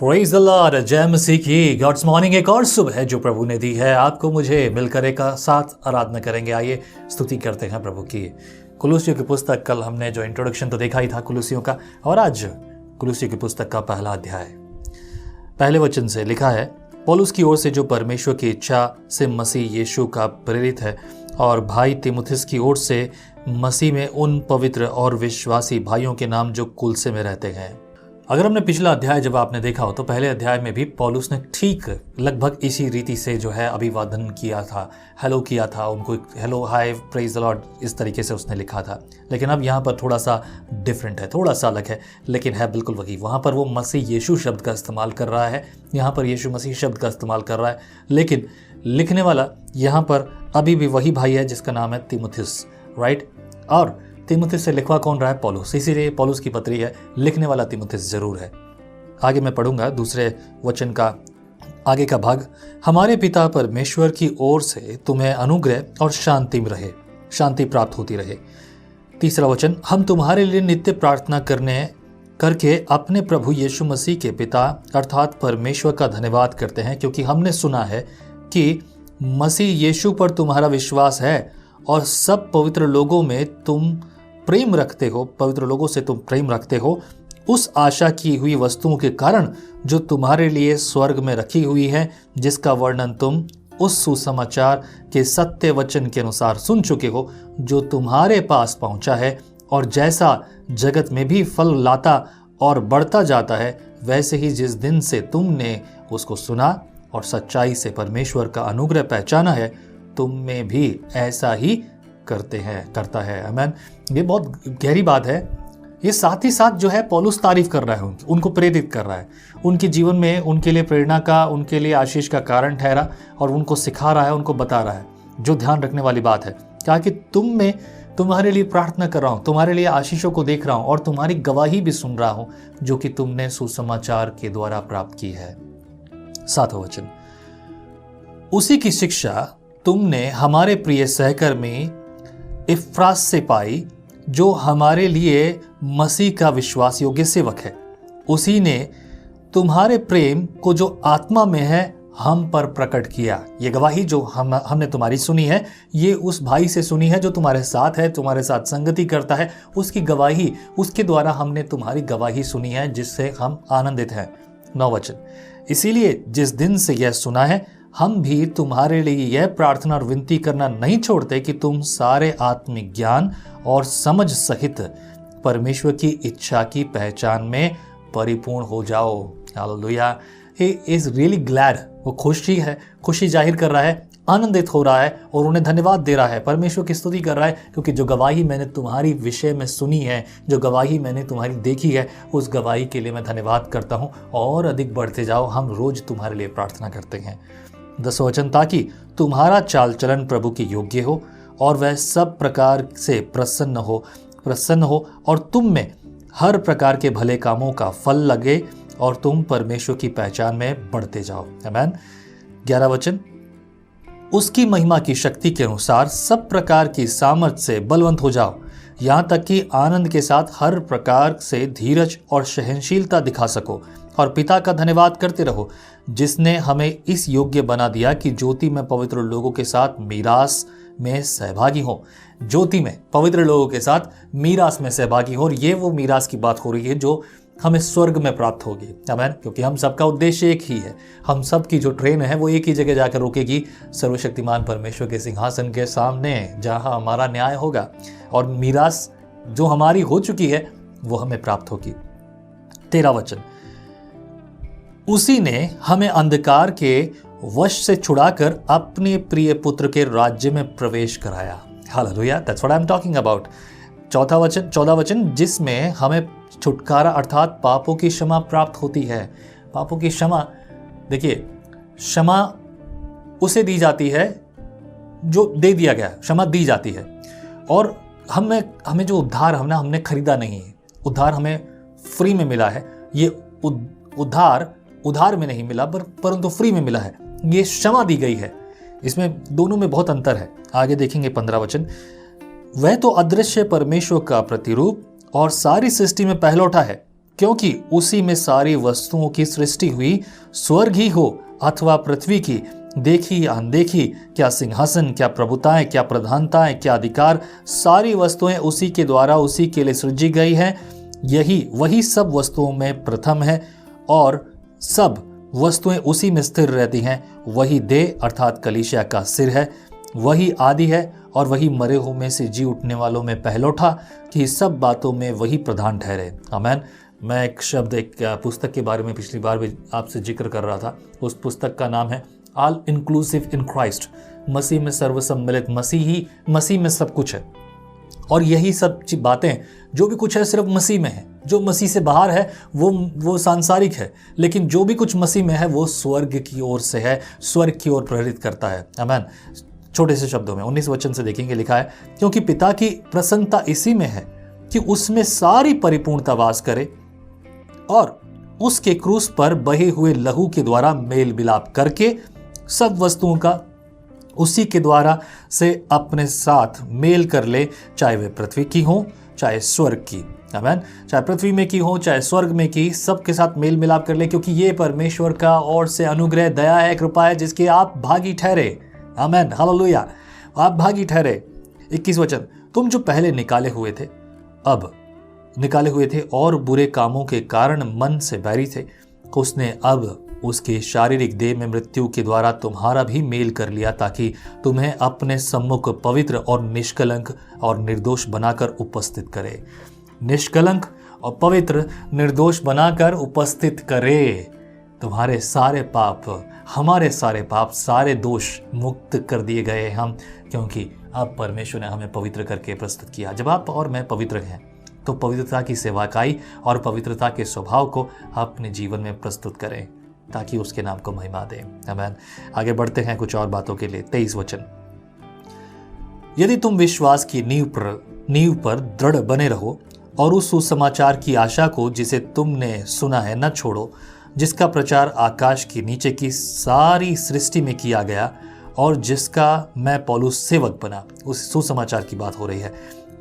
Praise the Lord, जय मसीह की। God's morning एक और सुबह है जो प्रभु ने दी है आपको मुझे, मिलकर एक साथ आराधना करेंगे। आइए स्तुति करते हैं प्रभु की। कुलुसियों की पुस्तक, कल हमने जो इंट्रोडक्शन तो देखा ही था कुलुसियों का, और आज कुलुसियों की पुस्तक का पहला अध्याय। पहले वचन से लिखा है, पौलुस की ओर से जो परमेश्वर की इच्छा से मसीह यीशु का प्रेरित है, और भाई तीमुथियुस की ओर से मसीह में उन पवित्र और विश्वासी भाइयों के नाम जो कुलसे में रहते हैं। अगर हमने पिछला अध्याय जब आपने देखा हो तो पहले अध्याय में भी पौलुस ने ठीक लगभग इसी रीति से जो है अभिवादन किया था, हेलो किया था उनको, hello hi praise the Lord, इस तरीके से उसने लिखा था। लेकिन अब यहाँ पर थोड़ा सा डिफरेंट है, थोड़ा सा अलग है, लेकिन है बिल्कुल वही। वहाँ पर वो मसीह यीशु शब्द का इस्तेमाल कर रहा है, यहाँ पर यीशु मसीह शब्द का इस्तेमाल कर रहा है, लेकिन लिखने वाला यहाँ पर अभी भी वही भाई है जिसका नाम है तीमुथियुस, राइट। और तीमुथियुस से लिखवा कौन रहा है? पौलुस। इसीलिए पौलुस की पत्री है, लिखने वाला तीमुथियुस जरूर है। आगे मैं पढ़ूंगा दूसरे वचन का आगे का भाग। हमारे पिता परमेश्वर की ओर से तुम्हें अनुग्रह और शांति रहे, शांति प्राप्त होती रहे। तीसरा वचन, हम तुम्हारे लिए नित्य प्रार्थना करके अपने प्रभु यीशु मसीह के पिता अर्थात परमेश्वर का धन्यवाद करते हैं, क्योंकि हमने सुना है कि मसीह यीशु पर तुम्हारा विश्वास है और सब पवित्र लोगों में तुम प्रेम रखते हो, पवित्र लोगों से तुम प्रेम रखते हो, उस आशा की हुई वस्तुओं के कारण जो तुम्हारे लिए स्वर्ग में रखी हुई है, जिसका वर्णन तुम उस सुसमाचार के सत्य वचन के अनुसार सुन चुके हो, जो तुम्हारे पास पहुंचा है, और जैसा जगत में भी फल लाता और बढ़ता जाता है, वैसे ही जिस दिन से तुमने उसको सुना और सच्चाई से परमेश्वर का अनुग्रह पहचाना है, तुम में भी ऐसा ही करता है। आमीन। ये बहुत गहरी बात है। ये साथ ही साथ जो है पौलुस तारीफ कर रहा है, उनको प्रेरित कर रहा है, उनके जीवन में उनके लिए प्रेरणा का, उनके लिए आशीष का कारण ठहरा, और उनको सिखा रहा है, उनको बता रहा है। जो ध्यान रखने वाली बात है, क्या कि तुम्हारे लिए प्रार्थना कर रहा हूँ, तुम्हारे लिए आशीषों को देख रहा हूँ, और तुम्हारी गवाही भी सुन रहा हूँ जो कि तुमने सुसमाचार के द्वारा प्राप्त की है। 7वां वचन, उसी की शिक्षा तुमने हमारे प्रिय सहकर्मी इफ्रास से पाई, जो हमारे लिए मसीह का विश्वास योग्य सेवक है। उसी ने तुम्हारे प्रेम को जो आत्मा में है हम पर प्रकट किया। ये गवाही जो हमने तुम्हारी सुनी है, ये उस भाई से सुनी है जो तुम्हारे साथ है, तुम्हारे साथ संगति करता है, उसकी गवाही, उसके द्वारा हमने तुम्हारी गवाही सुनी है, जिससे हम आनंदित हैं। 9वां वचन, इसीलिए जिस दिन से यह सुना है, हम भी तुम्हारे लिए यह प्रार्थना और विनती करना नहीं छोड़ते कि तुम सारे आत्मिक ज्ञान और समझ सहित परमेश्वर की इच्छा की पहचान में परिपूर्ण हो जाओ। Hallelujah. He is really glad, वो खुशी है, खुशी जाहिर कर रहा है, आनंदित हो रहा है, और उन्हें धन्यवाद दे रहा है, परमेश्वर की स्तुति कर रहा है, क्योंकि जो गवाही मैंने तुम्हारी विषय में सुनी है, जो गवाही मैंने तुम्हारी देखी है, उस गवाही के लिए मैं धन्यवाद करता हूँ। और अधिक बढ़ते जाओ, हम रोज तुम्हारे लिए प्रार्थना करते हैं। 10वां वचन, ताकि तुम्हारा चाल चलन प्रभु के योग्य हो, और वह सब प्रकार से प्रसन्न हो, और तुम में हर प्रकार के भले कामों का फल लगे, और तुम परमेश्वर की पहचान में बढ़ते जाओ। आमीन। 11वां वचन, उसकी महिमा की शक्ति के अनुसार सब प्रकार की सामर्थ से बलवंत हो जाओ, यहाँ तक कि आनंद के साथ हर प्रकार से धीरज और सहनशीलता दिखा सको, और पिता का धन्यवाद करते रहो, जिसने हमें इस योग्य बना दिया कि ज्योति में पवित्र लोगों के साथ मीरास में सहभागी हो। ज्योति में पवित्र लोगों के साथ मीरास में सहभागी हो, और ये वो मीरास की बात हो रही है जो हमें स्वर्ग में प्राप्त होगी। आमीन। क्योंकि हम सबका उद्देश्य एक ही है, हम सब की जो ट्रेन है वो एक ही जगह जाकर रुकेगी, सर्वशक्तिमान परमेश्वर के सिंहासन के सामने, जहां हमारा न्याय होगा, और मीरास जो हमारी हो चुकी है वो हमें प्राप्त होगी। 13वां वचन, उसी ने हमें अंधकार के वश से छुड़ाकर अपने प्रिय पुत्र के राज्य में प्रवेश कराया। Hallelujah, that's what I am talking about. 14वां वचन, जिसमें हमें छुटकारा अर्थात पापों की क्षमा प्राप्त होती है। पापों की क्षमा, देखिए, क्षमा उसे दी जाती है जो दे दिया गया, क्षमा दी जाती है, और हमें जो उद्धार हमने खरीदा नहीं है, उद्धार हमें फ्री में मिला है। ये उधार में नहीं मिला, परंतु फ्री में मिला है, ये क्षमा दी गई है। इसमें दोनों में बहुत अंतर है। आगे देखेंगे 15वां वचन, वह तो अदृश्य परमेश्वर का प्रतिरूप और सारी सृष्टि में पहलौठा है, क्योंकि उसी में सारी वस्तुओं की सृष्टि हुई, स्वर्ग ही हो अथवा पृथ्वी की, देखी या अनदेखी, क्या सिंहासन, क्या प्रभुताएं, क्या प्रधानताएं, क्या अधिकार, सारी वस्तुएं उसी के द्वारा उसी के लिए सृजी गई हैं। वही सब वस्तुओं में प्रथम है और सब वस्तुएं उसी में स्थिर रहती हैं। वही देह अर्थात कलीसिया का सिर है, वही आदि है और वही मरे हुए में से जी उठने वालों में पहलौठा, कि सब बातों में वही प्रधान ठहरे। आमीन। मैं एक पुस्तक के बारे में पिछली बार भी आपसे जिक्र कर रहा था। उस पुस्तक का नाम है ऑल इंक्लूसिव इन क्राइस्ट, मसीह में सर्वसम्मिलित, मसीह में सब कुछ है। और यही सब बातें जो भी कुछ है सिर्फ मसीह में है। जो मसीह से बाहर है वो सांसारिक है, लेकिन जो भी कुछ मसीह में है वो स्वर्ग की ओर से है, स्वर्ग की ओर प्रेरित करता है। आमीन। छोटे से शब्दों में 19 वचन से देखेंगे, लिखा है, क्योंकि पिता की प्रसन्नता इसी में है कि उसमें सारी परिपूर्णता वास करे और उसके क्रूस पर बहे हुए लहू के द्वारा मेल मिलाप करके सब वस्तुओं का उसी के द्वारा से अपने साथ मेल कर ले, चाहे वे पृथ्वी की हो चाहे स्वर्ग की। आमीन। चाहे पृथ्वी में की हो चाहे स्वर्ग में की, सबके साथ मेल मिलाप कर ले, क्योंकि ये परमेश्वर का ओर से अनुग्रह, दया है, कृपा है, जिसके आप भागी ठहरे। आमीन। हालेलुया। आप भागी ठहरे। 21 वचन, तुम जो पहले निकाले हुए थे और बुरे कामों के कारण मन से बैरी थे, उसने अब उसके शारीरिक देह में मृत्यु के द्वारा तुम्हारा भी मेल कर लिया, ताकि तुम्हें अपने सम्मुख पवित्र और निष्कलंक और निर्दोष बनाकर उपस्थित करे। निष्कलंक और पवित्र, निर्दोष बनाकर उपस्थित करे। तुम्हारे सारे पाप, हमारे सारे पाप, सारे दोष मुक्त कर दिए गए हम, क्योंकि अब परमेश्वर ने हमें पवित्र करके प्रस्तुत किया। जब आप और मैं पवित्र हैं तो पवित्रता की सेवकाई और पवित्रता के स्वभाव को अपने जीवन में प्रस्तुत करें, ताकि उसके नाम को महिमा दें। आमीन। आगे बढ़ते हैं कुछ और बातों के लिए। 23 वचन, यदि तुम विश्वास की नींव पर दृढ़ बने रहो और उस सुसमाचार की आशा को जिसे तुमने सुना है न छोड़ो, जिसका प्रचार आकाश के नीचे की सारी सृष्टि में किया गया और जिसका मैं पौलुस सेवक बना। उस सुसमाचार की बात हो रही है।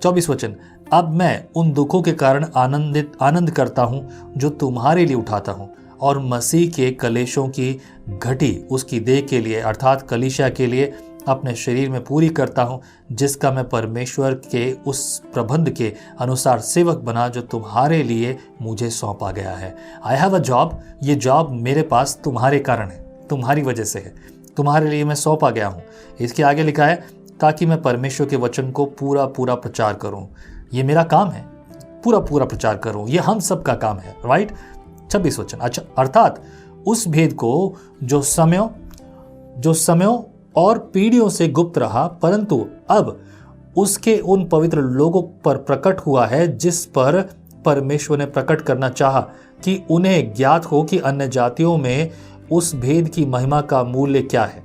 24 वचन, अब मैं उन दुखों के कारण आनंद करता हूँ जो तुम्हारे लिए उठाता हूँ, और मसीह के कलेशों की घटी उसकी देह के लिए अर्थात कलीसिया के लिए अपने शरीर में पूरी करता हूँ, जिसका मैं परमेश्वर के उस प्रबंध के अनुसार सेवक बना जो तुम्हारे लिए मुझे सौंपा गया है। I have a job. ये जॉब मेरे पास तुम्हारे कारण है, तुम्हारी वजह से है, तुम्हारे लिए मैं सौंपा गया हूँ। इसके आगे लिखा है, ताकि मैं परमेश्वर के वचन को पूरा प्रचार करूँ। ये मेरा काम है, पूरा प्रचार करूँ। ये हम सब का काम है। राइट। 26 वचन, अच्छा, अर्थात उस भेद को जो समयों और पीढ़ियों से गुप्त रहा, परंतु अब उसके उन पवित्र लोगों पर प्रकट हुआ है, जिस पर परमेश्वर ने प्रकट करना चाहा, कि उन्हें ज्ञात हो कि अन्य जातियों में उस भेद की महिमा का मूल्य क्या है,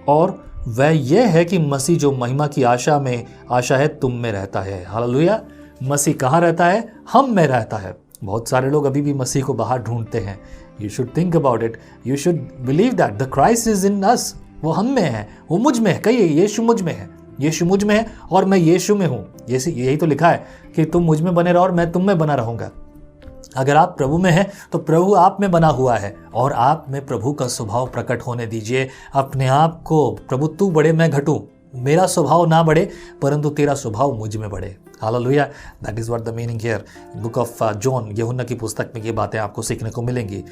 और वह यह है कि मसीह जो महिमा की आशा है तुम में रहता है। हालेलुया। मसीह कहाँ रहता है? हम में रहता है। बहुत सारे लोग अभी भी मसीह को बाहर ढूंढते हैं। You should think about it, you should believe that the Christ is in us. वो हम में है, वो मुझ में है। कहिए, यीशु मुझ में है, यीशु मुझ में है और मैं यीशु में हूँ। यही तो लिखा है कि तुम मुझ में बने रहो और मैं तुम में बना रहूंगा। अगर आप प्रभु में हैं तो प्रभु आप में बना हुआ है, और आप में प्रभु का स्वभाव प्रकट होने दीजिए। अपने आप को, प्रभु तू बढ़े मैं घटूं, मेरा स्वभाव ना बढ़े परंतु तेरा स्वभाव मुझ में बढ़े। Hallelujah. That is what the meaning here. Book of John, यूहन्ना की पुस्तक में ये बातें आपको सीखने को मिलेंगी।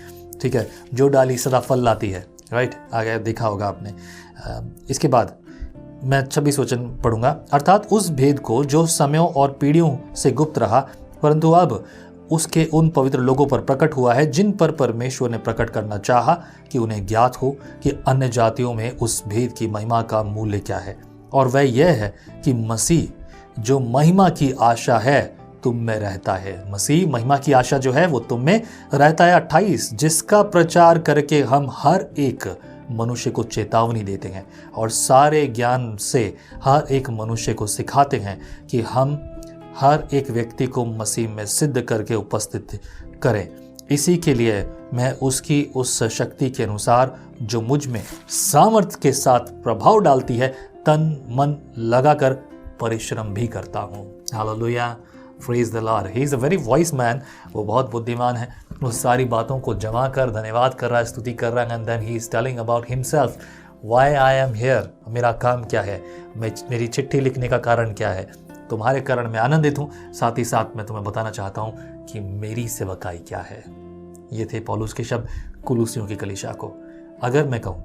ठीक है, जो डाली सदा फल लाती है। राइट, आगे देखा होगा आपने। इसके बाद मैं 26 वचन पढ़ूंगा, अर्थात उस भेद को जो समयों और पीढ़ियों से गुप्त रहा, परंतु अब उसके उन पवित्र लोगों पर प्रकट हुआ है, जिन पर परमेश्वर ने प्रकट करना चाहा, कि उन्हें ज्ञात हो कि अन्य जातियों में उस भेद की महिमा का मूल्य क्या है, और वह यह है कि मसीह जो महिमा की आशा है तुम में रहता है। मसीह महिमा की आशा जो है वो तुम में रहता है। 28, जिसका प्रचार करके हम हर एक मनुष्य को चेतावनी देते हैं और सारे ज्ञान से हर एक मनुष्य को सिखाते हैं कि हम हर एक व्यक्ति को मसीह में सिद्ध करके उपस्थित करें। इसी के लिए मैं उसकी उस शक्ति के अनुसार जो मुझ में सामर्थ्य के साथ प्रभाव डालती है, तन मन लगाकर परिश्रम भी करता हूँ। Hallelujah. Praise the Lord, he is a very voice man. वो बहुत बुद्धिमान है, वो सारी बातों को जमा कर धन्यवाद कर रहा है, स्तुति कर रहा है, and then he is telling about himself, why I am here, मेरा काम क्या है, मेरी चिट्ठी लिखने का कारण क्या है, तुम्हारे कारण मैं आनंदित हूँ। साथ ही साथ मैं तुम्हें बताना चाहता हूँ कि मेरी सेवकाई क्या है। ये थे पौलुस के शब्द कुलुसियों की कलीसिया को। अगर मैं कहूँ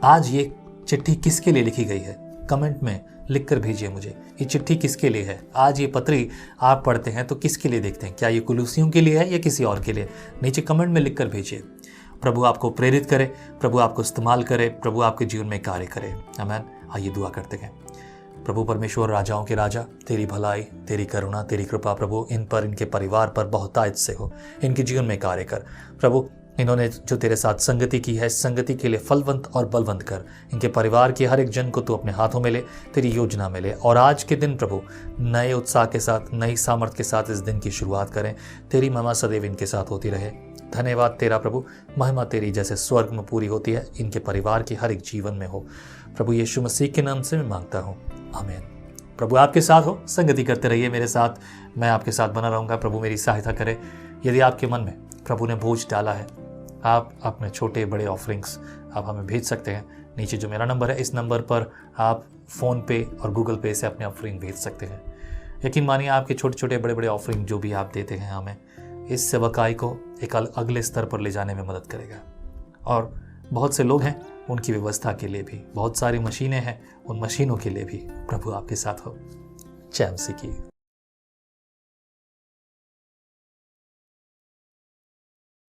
आज ये चिट्ठी किसके लिए लिखी गई है, कमेंट में लिख कर भेजिए मुझे, ये चिट्ठी किसके लिए है। आज ये पत्री आप पढ़ते हैं तो किसके लिए देखते हैं, क्या ये कुलुसियों के लिए है या किसी और के लिए, नीचे कमेंट में लिख कर भेजिए। प्रभु आपको प्रेरित करे, प्रभु आपको इस्तेमाल करे, प्रभु आपके जीवन में कार्य करे। आमीन। आइए दुआ करते हैं। प्रभु परमेश्वर, राजाओं के राजा, तेरी भलाई, तेरी करुणा, तेरी कृपा प्रभु इन पर, इनके परिवार पर बहुतायत से हो, इनके जीवन में कार्य कर। प्रभु इन्होंने जो तेरे साथ संगति की है, संगति के लिए फलवंत और बलवंत कर। इनके परिवार के हर एक जन को तू अपने हाथों में ले, तेरी योजना में ले, और आज के दिन प्रभु नए उत्साह के साथ, नई सामर्थ्य के साथ इस दिन की शुरुआत करें। तेरी महिमा सदैव इनके साथ होती रहे। धन्यवाद तेरा प्रभु, महिमा तेरी जैसे स्वर्ग में पूरी होती है, इनके परिवार के हर एक जीवन में हो। प्रभु यीशु मसीह के नाम से मैं मांगता हूँ, आमीन। प्रभु आपके साथ हो, संगति करते रहिए मेरे साथ, मैं आपके साथ बना रहूँगा। प्रभु मेरी सहायता करे। यदि आपके मन में प्रभु ने बोझ डाला है, आप अपने छोटे बड़े ऑफरिंग्स आप हमें भेज सकते हैं। नीचे जो मेरा नंबर है, इस नंबर पर आप फ़ोन पे और गूगल पे से अपने ऑफरिंग भेज सकते हैं। यकीन मानिए आपके छोटे छोटे बड़े बड़े ऑफरिंग जो भी आप देते हैं हमें, इस सेवकाई को एक अगले स्तर पर ले जाने में मदद करेगा। और बहुत से लोग हैं, उनकी व्यवस्था के लिए भी बहुत सारी मशीनें हैं, उन मशीनों के लिए भी प्रभु आपके साथ हो। जय मसीह की।